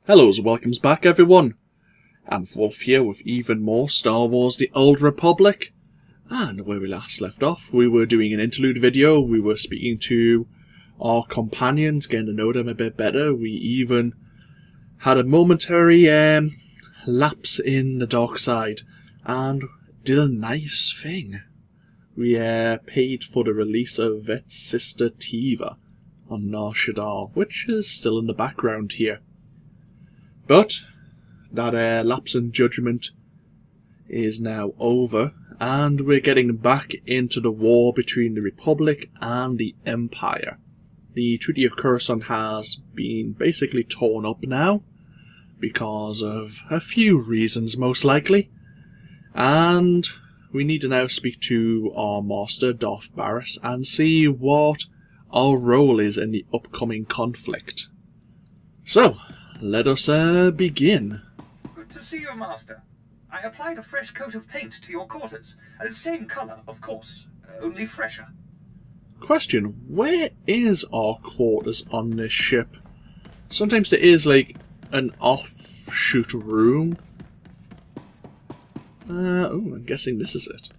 Hello and welcomes back everyone. AnthWolf here with even more Star Wars The Old Republic. And where we last left off, we were doing an interlude video, we were speaking to our companions, getting to know them a bit better. We even had a momentary lapse in the dark side and did a nice thing. We paid for the release of Vet's sister Tiva on SWTOR, which is still in the background here. But that lapse in judgment is now over, and we're getting back into the war between the Republic and the Empire. The Treaty of Coruscant has been basically torn up now, because of a few reasons most likely, and we need to now speak to our master, Darth Barris, and see what our role is in the upcoming conflict. So, let us begin. Good to see you, Master. I applied a fresh coat of paint to your quarters. Same colour, of course, only fresher. Question, where is our quarters on this ship? Sometimes there is like an offshoot room. Oh, I'm guessing this is it.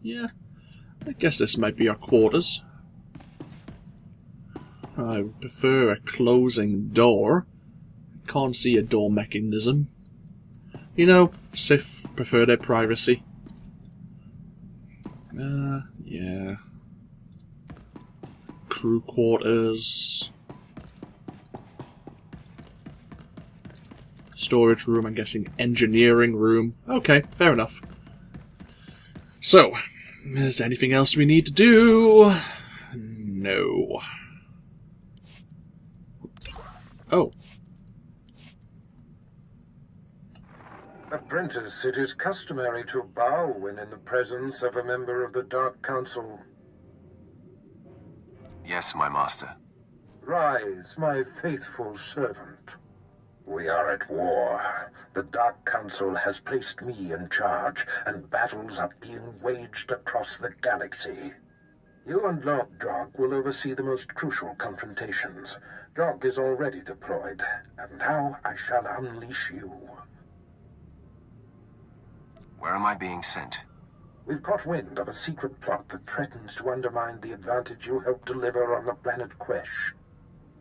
Yeah. I guess this might be our quarters. I would prefer a closing door. Can't see a door mechanism. You know, Sith prefer their privacy. Yeah. Crew quarters. Storage room, I'm guessing engineering room. Okay, fair enough. So, is there anything else we need to do? No. Oh. Apprentice, it is customary to bow when in the presence of a member of the Dark Council. Yes, my master. Rise, my faithful servant. We are at war. The Dark Council has placed me in charge, and battles are being waged across the galaxy. You and Lord Jog will oversee the most crucial confrontations. Jog is already deployed, and now I shall unleash you. Where am I being sent? We've caught wind of a secret plot that threatens to undermine the advantage you helped deliver on the planet Quesh.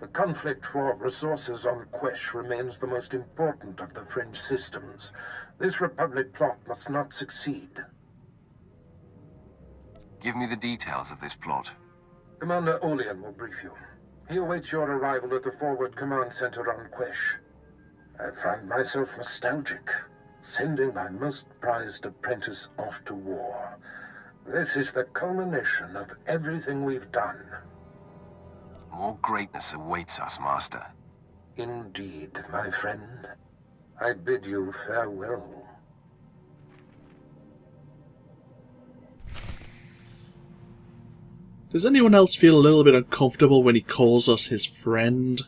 The conflict for resources on Quesh remains the most important of the fringe systems. This Republic plot must not succeed. Give me the details of this plot. Commander Olean will brief you. He awaits your arrival at the Forward Command Center on Quesh. I find myself nostalgic, sending my most prized apprentice off to war. This is the culmination of everything we've done. More greatness awaits us, Master. Indeed, my friend. I bid you farewell. Does anyone else feel a little bit uncomfortable when he calls us his friend?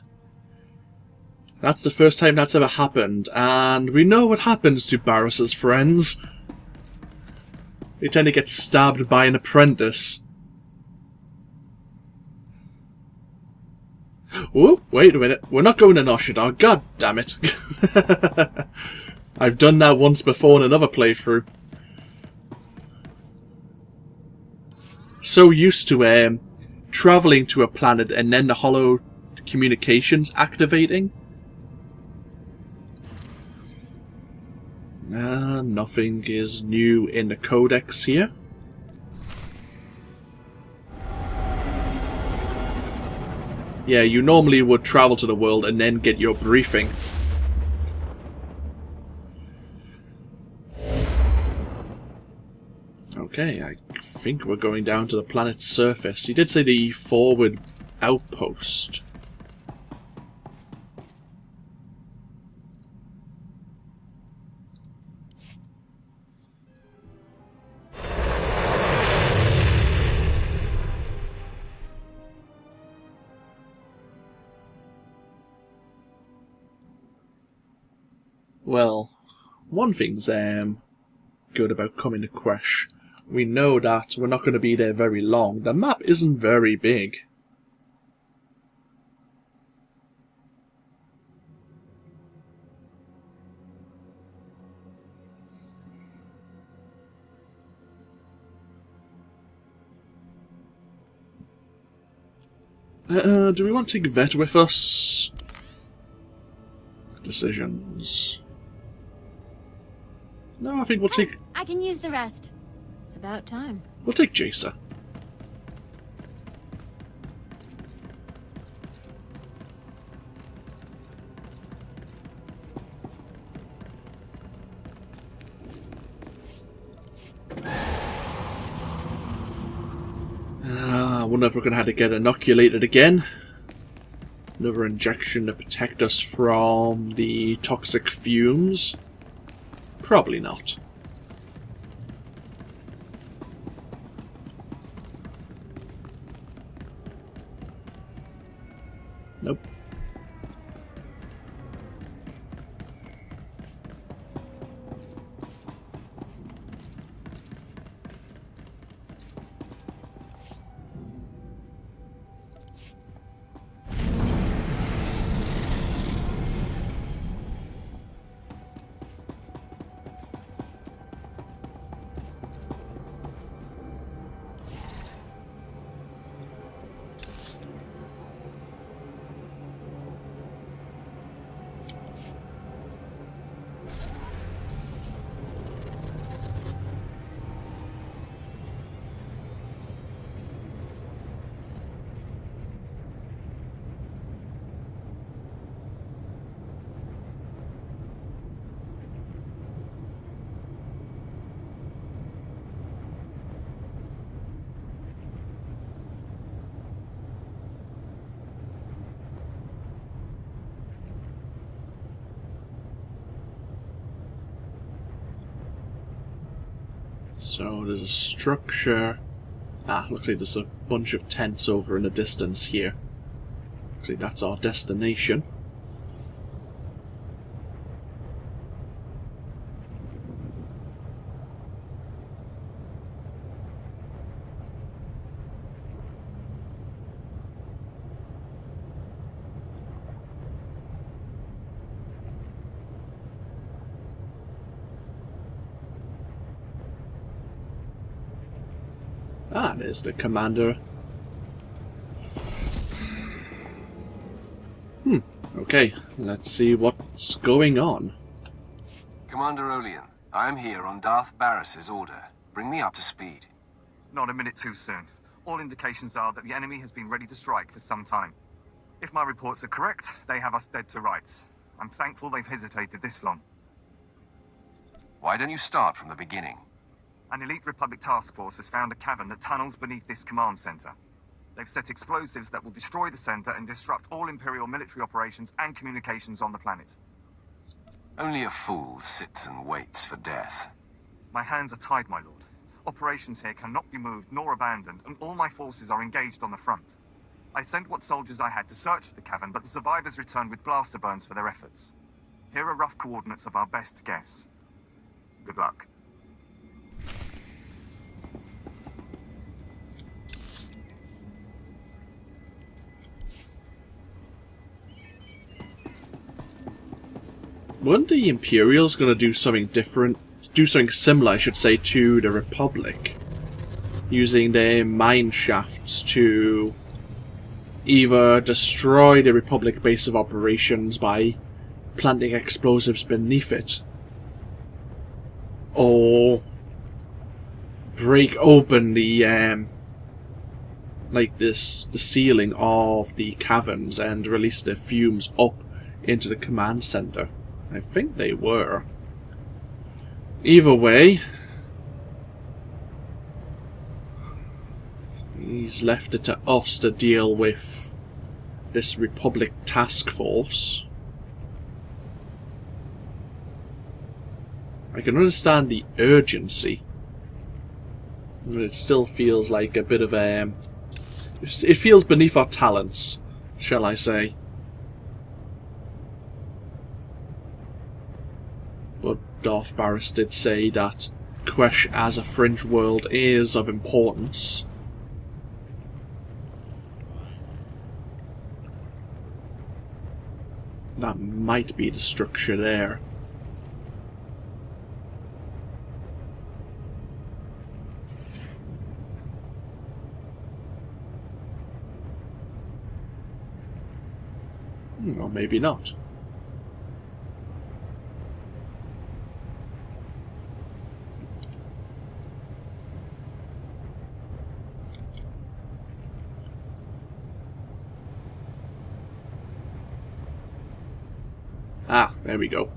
That's the first time that's ever happened, and we know what happens to Barris's friends. They tend to get stabbed by an apprentice. Oh, wait a minute. We're not going to SWTOR. God damn it. I've done that once before in another playthrough. So used to travelling to a planet and then the hollow communications activating. Nothing is new in the codex here. Yeah, you normally would travel to the world and then get your briefing. Okay, I think we're going down to the planet's surface. He did say the forward outpost. Well, one thing's good about coming to Quesh. We know that we're not going to be there very long. The map isn't very big. Do we want to take Vet with us? Decisions. No, I think we'll take... I can use the rest. It's about time. We'll take Jacer. I wonder if we're going to have to get inoculated again. Another injection to protect us from the toxic fumes. Probably not. Nope. So there's a structure. Looks like there's a bunch of tents over in the distance here. Looks like that's our destination. There's the commander. Okay, let's see what's going on. Commander Olean, I am here on Darth Barris's order. Bring me up to speed. Not a minute too soon. All indications are that the enemy has been ready to strike for some time. If my reports are correct, they have us dead to rights. I'm thankful they've hesitated this long. Why don't you start from the beginning? An elite Republic task force has found a cavern that tunnels beneath this command center. They've set explosives that will destroy the center and disrupt all Imperial military operations and communications on the planet. Only a fool sits and waits for death. My hands are tied, my lord. Operations here cannot be moved nor abandoned, and all my forces are engaged on the front. I sent what soldiers I had to search the cavern, but the survivors returned with blaster burns for their efforts. Here are rough coordinates of our best guess. Good luck. Weren't the Imperials going to do something different? Do something similar, I should say, to the Republic? Using their mine shafts to either destroy the Republic base of operations by planting explosives beneath it, or break open the the ceiling of the caverns and release their fumes up into the command center. I think they were. Either way, he's left it to us to deal with this Republic task force. I can understand the urgency, but it still feels like a bit of a... It feels beneath our talents, shall I say. But Darth Barris did say that Quesh as a fringe world is of importance. That might be the structure there. Or maybe not. Ah, there we go.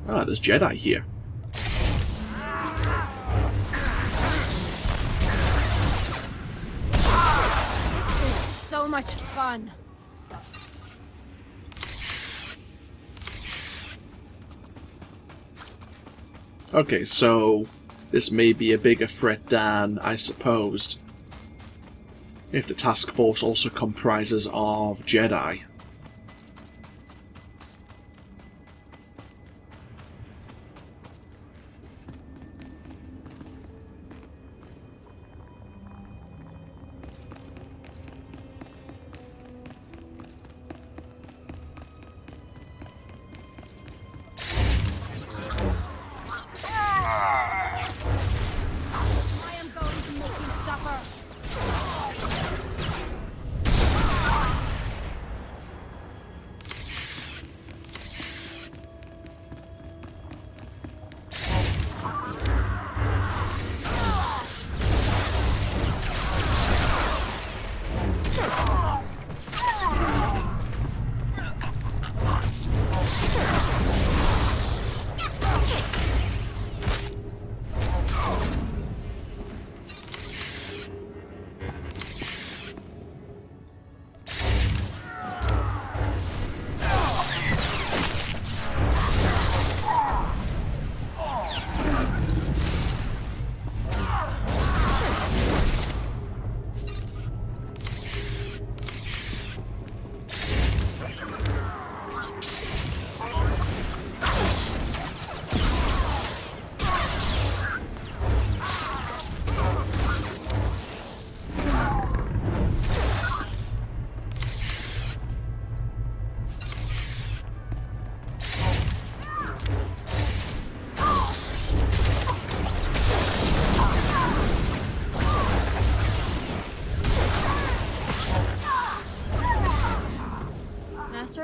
Ah, there's Jedi here. This is so much fun. Okay, so this may be a bigger threat than I supposed. If the task force also comprises of Jedi. I am going to make you suffer.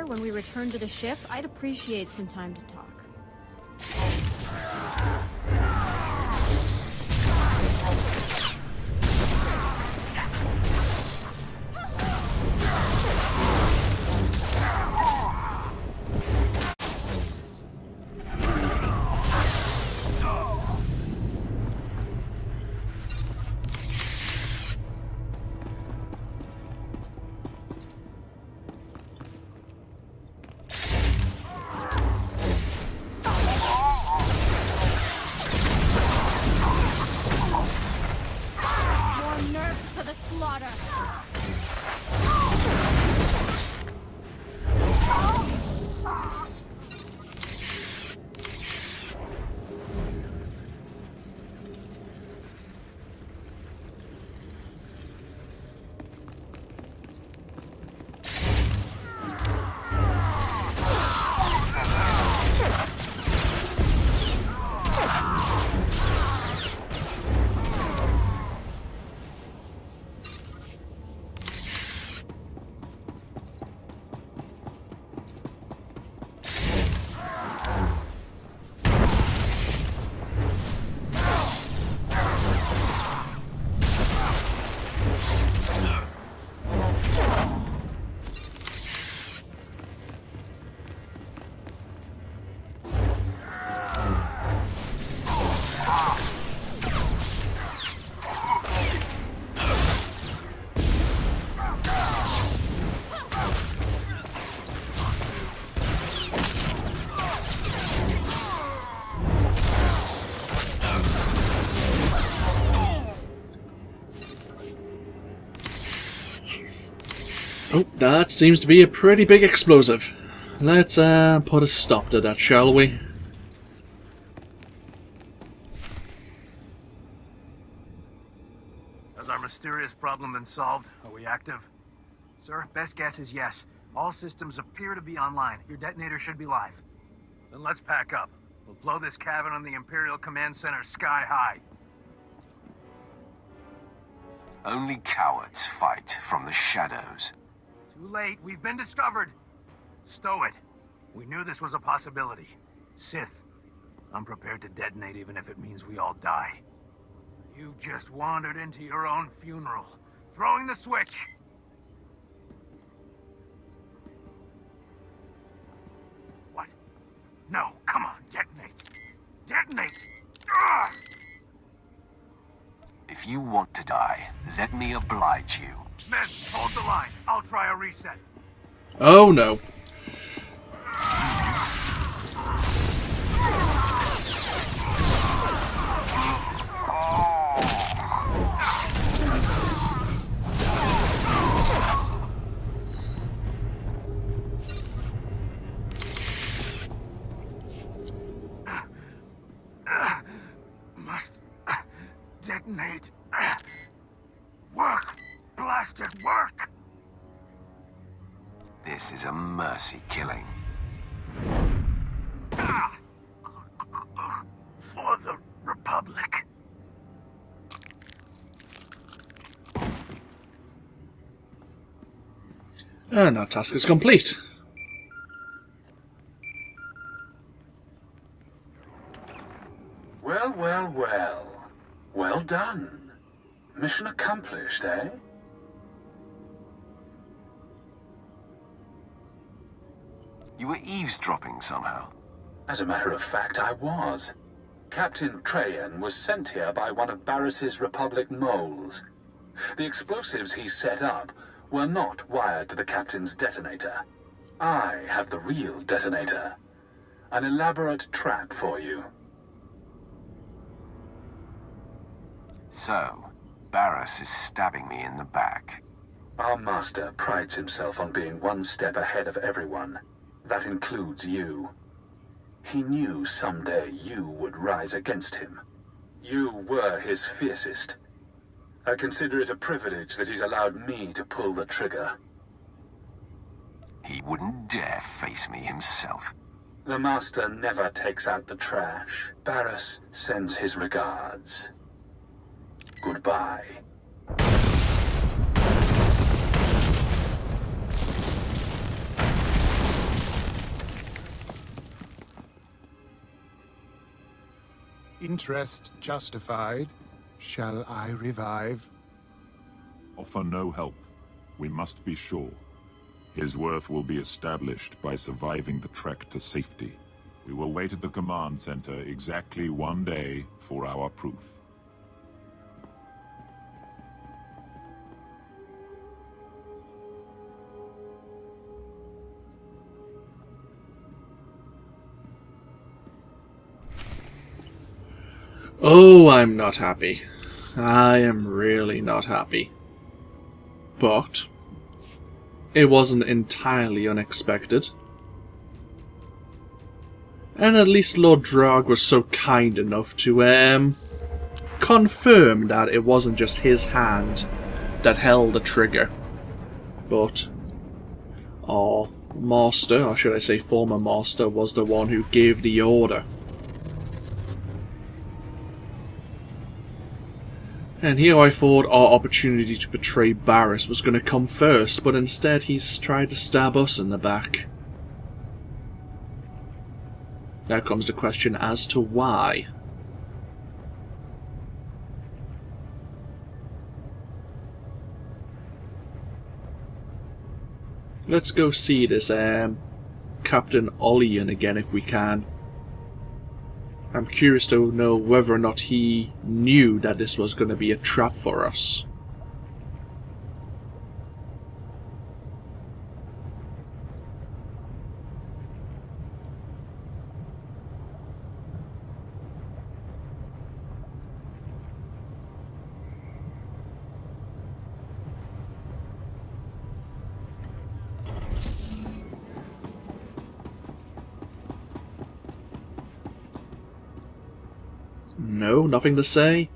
When we return to the ship, I'd appreciate some time to talk. Oh, that seems to be a pretty big explosive. Let's put a stop to that, shall we? Has our mysterious problem been solved? Are we active? Sir, best guess is yes. All systems appear to be online. Your detonator should be live. Then let's pack up. We'll blow this cavern on the Imperial Command Center sky high. Only cowards fight from the shadows. Too late. We've been discovered. Stow it. We knew this was a possibility. Sith, I'm prepared to detonate even if it means we all die. You've just wandered into your own funeral. Throwing the switch. What? No, come on, detonate. Detonate! Ugh! If you want to die, let me oblige you. Men, hold the line. I'll try a reset. Oh no. Must detonate. Work! Blasted work! This is a mercy killing. For the Republic. And our task is complete. Well, well, well. Well done. Mission accomplished, eh? You were eavesdropping somehow. As a matter of fact, I was. Captain Trajan was sent here by one of Barris's Republic moles. The explosives he set up were not wired to the captain's detonator. I have the real detonator. An elaborate trap for you. So, Barris is stabbing me in the back. Our master prides himself on being one step ahead of everyone. That includes you. He knew someday you would rise against him. You were his fiercest. I consider it a privilege that he's allowed me to pull the trigger. He wouldn't dare face me himself. The master never takes out the trash. Barris sends his regards. Goodbye. Interest justified. Shall I revive? Offer no help. We must be sure. His worth will be established by surviving the trek to safety. We will wait at the command center exactly 1 day for our proof. Oh, I'm not happy. I am really not happy. But it wasn't entirely unexpected. And at least Lord Drag was so kind enough to confirm that it wasn't just his hand that held the trigger, but our master, or should I say former master, was the one who gave the order. And here I thought our opportunity to betray Barris was going to come first, but instead he's tried to stab us in the back. Now comes the question as to why. Let's go see this Captain Olian again if we can. I'm curious to know whether or not he knew that this was going to be a trap for us. No, nothing to say?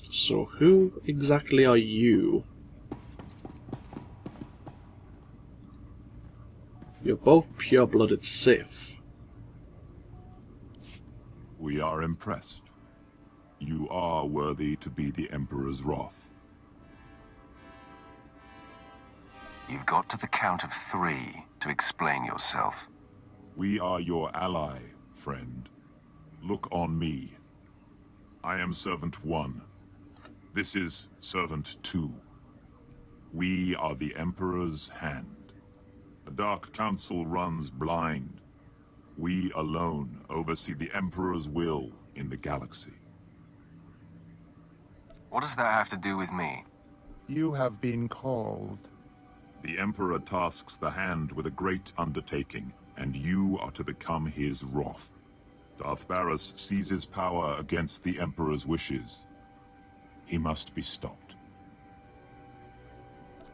So who exactly are you? You're both pure-blooded Sith. We are impressed. You are worthy to be the Emperor's wrath. You've got to the count of 3 to explain yourself. We are your ally, friend. Look on me. I am Servant 1. This is Servant 2. We are the Emperor's hand. The Dark Council runs blind. We alone oversee the Emperor's will in the galaxy. What does that have to do with me? You have been called. The Emperor tasks the Hand with a great undertaking, and you are to become his wrath. Darth Barris seizes power against the Emperor's wishes. He must be stopped.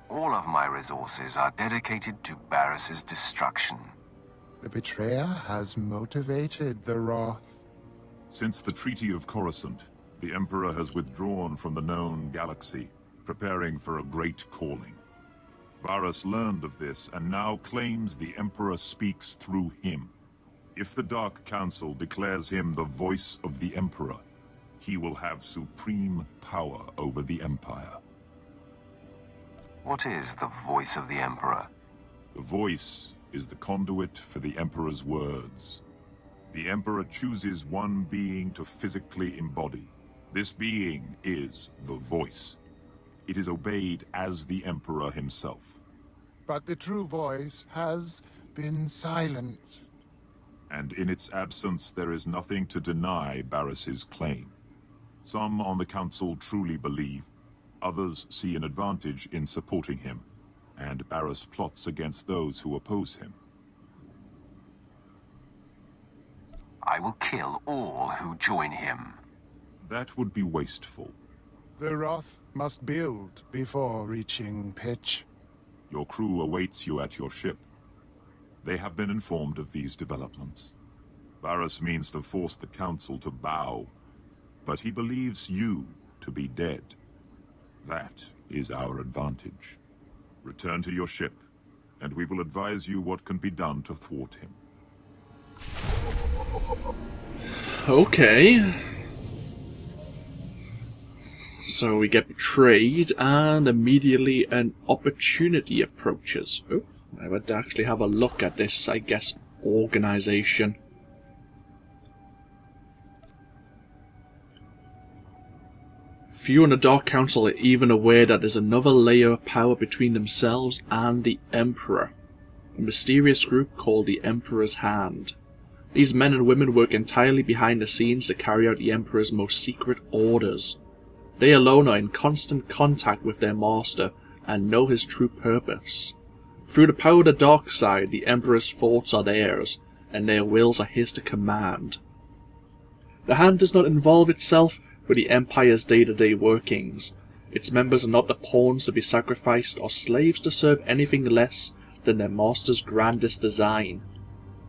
All of my resources are dedicated to Barris's destruction. The betrayer has motivated the wrath. Since the Treaty of Coruscant, the Emperor has withdrawn from the known galaxy, preparing for a great calling. Barris learned of this and now claims the Emperor speaks through him. If the Dark Council declares him the voice of the Emperor, he will have supreme power over the Empire. What is the voice of the Emperor? The voice is the conduit for the Emperor's words. The Emperor chooses one being to physically embody. This being is the voice. It is obeyed as the Emperor himself. But the true voice has been silenced. And in its absence, there is nothing to deny Barris's claim. Some on the Council truly believe, others see an advantage in supporting him, and Barris plots against those who oppose him. I will kill all who join him. That would be wasteful. The wrath must build before reaching pitch. Your crew awaits you at your ship. They have been informed of these developments. Barris means to force the Council to bow, but he believes you to be dead. That is our advantage. Return to your ship, and we will advise you what can be done to thwart him. Okay. So we get betrayed, and immediately an opportunity approaches. Oh, I would actually have a look at this, I guess, organization. Few in the Dark Council are even aware that there's another layer of power between themselves and the Emperor. A mysterious group called the Emperor's Hand. These men and women work entirely behind the scenes to carry out the Emperor's most secret orders. They alone are in constant contact with their master and know his true purpose. Through the power of the dark side, the Emperor's thoughts are theirs, and their wills are his to command. The Hand does not involve itself with the Empire's day-to-day workings. Its members are not the pawns to be sacrificed or slaves to serve anything less than their master's grandest design.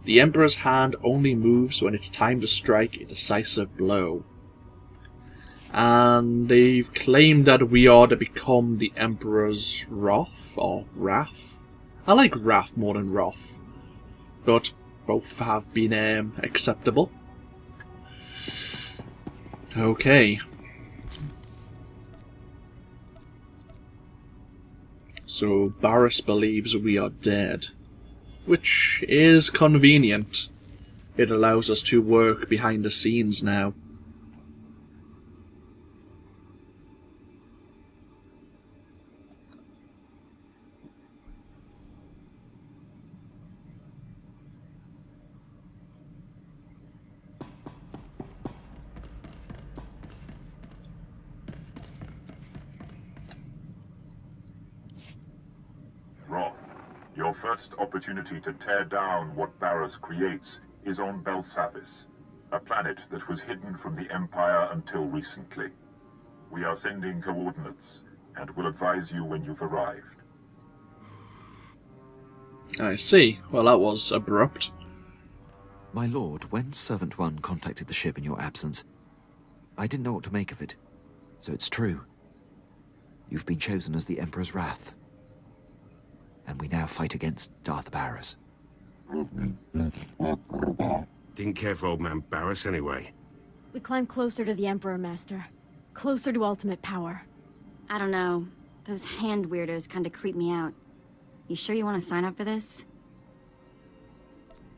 The Emperor's Hand only moves when it's time to strike a decisive blow. And they've claimed that we are to become the Emperor's wrath, or wrath. I like wrath more than wrath, but both have been acceptable. Okay. So Barris believes we are dead, which is convenient. It allows us to work behind the scenes now. Wrath, your first opportunity to tear down what Barris creates is on Belsavis, a planet that was hidden from the Empire until recently. We are sending coordinates, and will advise you when you've arrived. I see. Well, that was abrupt. My lord, when Servant 1 contacted the ship in your absence, I didn't know what to make of it. So it's true. You've been chosen as the Emperor's Wrath. And we now fight against Darth Barris. Didn't care for old man Barris anyway. We climb closer to the Emperor, Master. Closer to ultimate power. I don't know. Those hand weirdos kinda creep me out. You sure you want to sign up for this?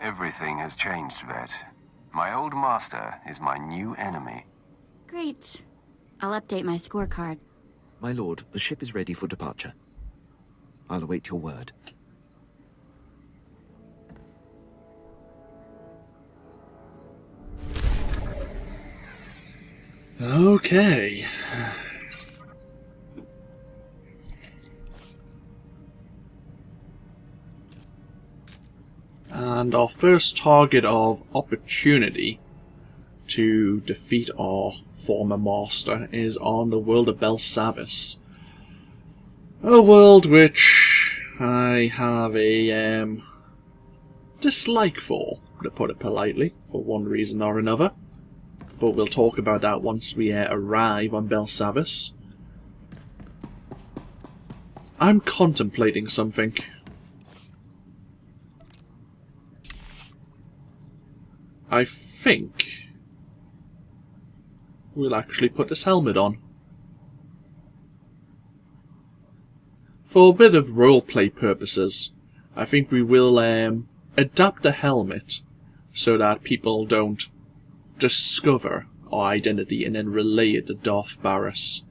Everything has changed, Vet. My old master is my new enemy. Great. I'll update my scorecard. My lord, the ship is ready for departure. I'll await your word. Okay. And our first target of opportunity to defeat our former master is on the world of Belsavis. A world which I have a dislike for, to put it politely, for one reason or another. But we'll talk about that once we arrive on Belsavis. I'm contemplating something. I think we'll actually put this helmet on. For a bit of roleplay purposes, I think we will adapt the helmet so that people don't discover our identity and then relay it to Darth Barris.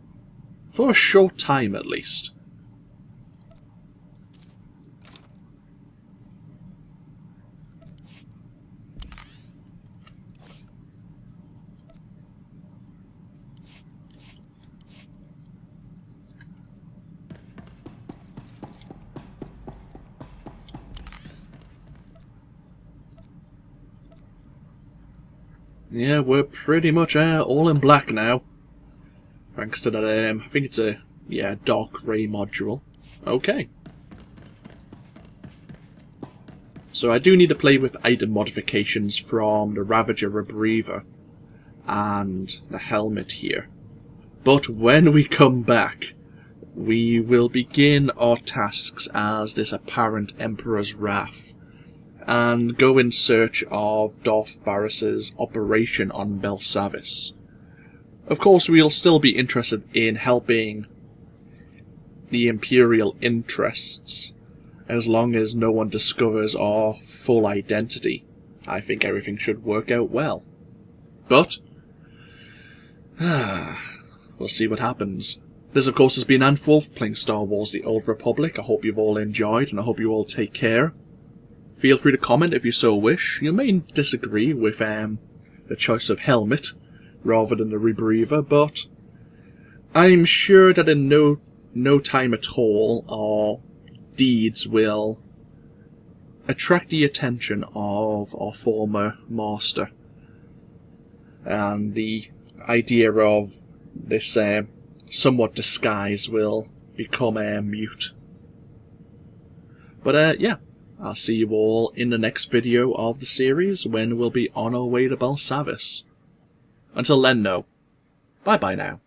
For a short time at least. Yeah, we're pretty much all in black now. Thanks to that, I think it's a, dark grey module. Okay. So I do need to play with item modifications from the Ravager Rebreather and the helmet here. But when we come back, we will begin our tasks as this apparent Emperor's Wrath, and go in search of Darth Barris's operation on Belsavis. Of course, we'll still be interested in helping the Imperial interests, as long as no one discovers our full identity. I think everything should work out well. But we'll see what happens. This, of course, has been AnthWolf playing Star Wars The Old Republic. I hope you've all enjoyed, and I hope you all take care. Feel free to comment if you so wish. You may disagree with the choice of helmet rather than the Rebreather, but I'm sure that in no time at all our deeds will attract the attention of our former master. And the idea of this somewhat disguise will become mute. But yeah. I'll see you all in the next video of the series when we'll be on our way to Belsavis. Until then, no. Bye-bye now.